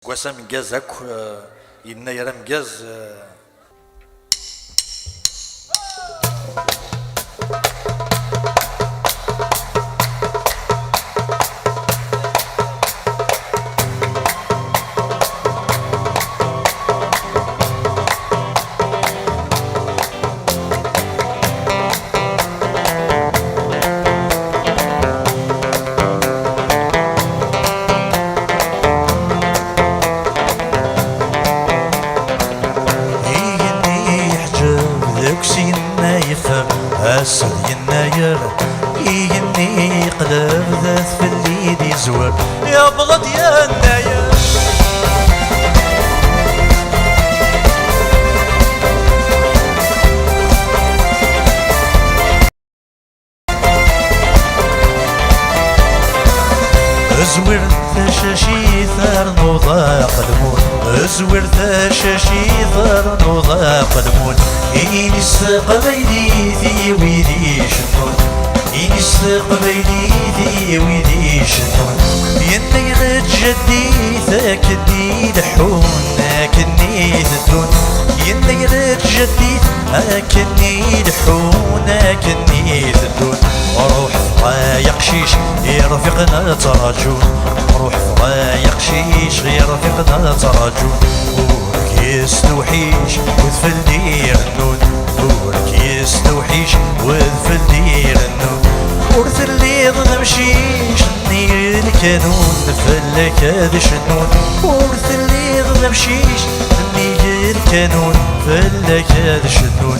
قواسا مجاز هاك ينا يرى مجاز أسد يناير يني قلب ذات في الليل يزور يا بلد يا ناير زوير ثشاشي ثار نوضا قدمون زوير ثشاشي ثار نوضا قدمون إني قبيلي ذي ويدي شنون إني قبيلي ذي ويدي شنون يني غد جدي ثاكدي لحون لكني ذدون يني غد جدي أكني لحون لكني ذدون روح فرايق شيش يرفقنا تراجون روح فرايق شيش يرفقنا تراجون ورك يستوحيش وذفلني رنون ورك يستوحيش وذفلني رنون ورث اللي ضمشيش ني الكانون فلك هذا شنون ورث اللي ضمشيش ني الكانون فلك هذا شنون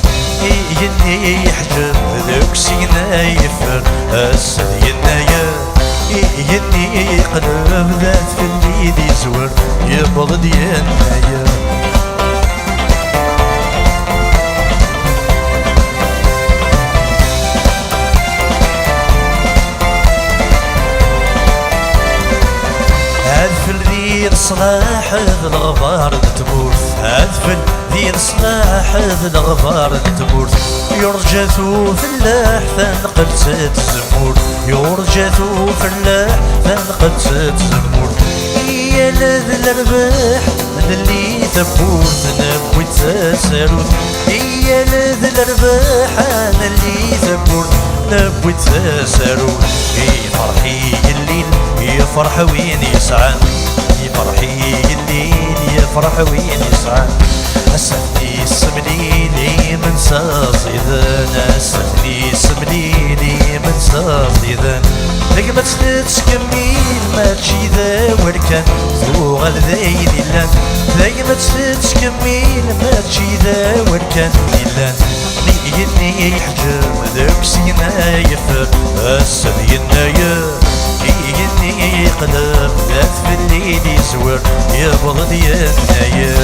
يني يحجب ذوك سينا يفر السد ينايا يني قلب ذات في الليل يزور يبلد ينايا دير صلاح الغبار تموت هذفل دير صلاح الغبار تموت يرجثو فلاح ثنقلت الزمور يرجثو فلاح ثنقلت الزمور يا لذ الرباح اللي ثبوت نبوي تسالوت يا لذ الرباح انا اللي ثبوت نبوي تسالوت فرحي الليل يفرح وين يسعى فرحي الليل يفرح وين يسعى أسفني سمليلي من صاصيذان أسفني سمليلي من صاصيذان لقمت تتكمل ما تجي ذا وركان ذو غلذين اللان لقمت تتكمل ما تجي ذا وركان اللان يني يحجم ذوك سينا يفر السد ينايا يني قلب ذات في الليل يزور يبلد ينايا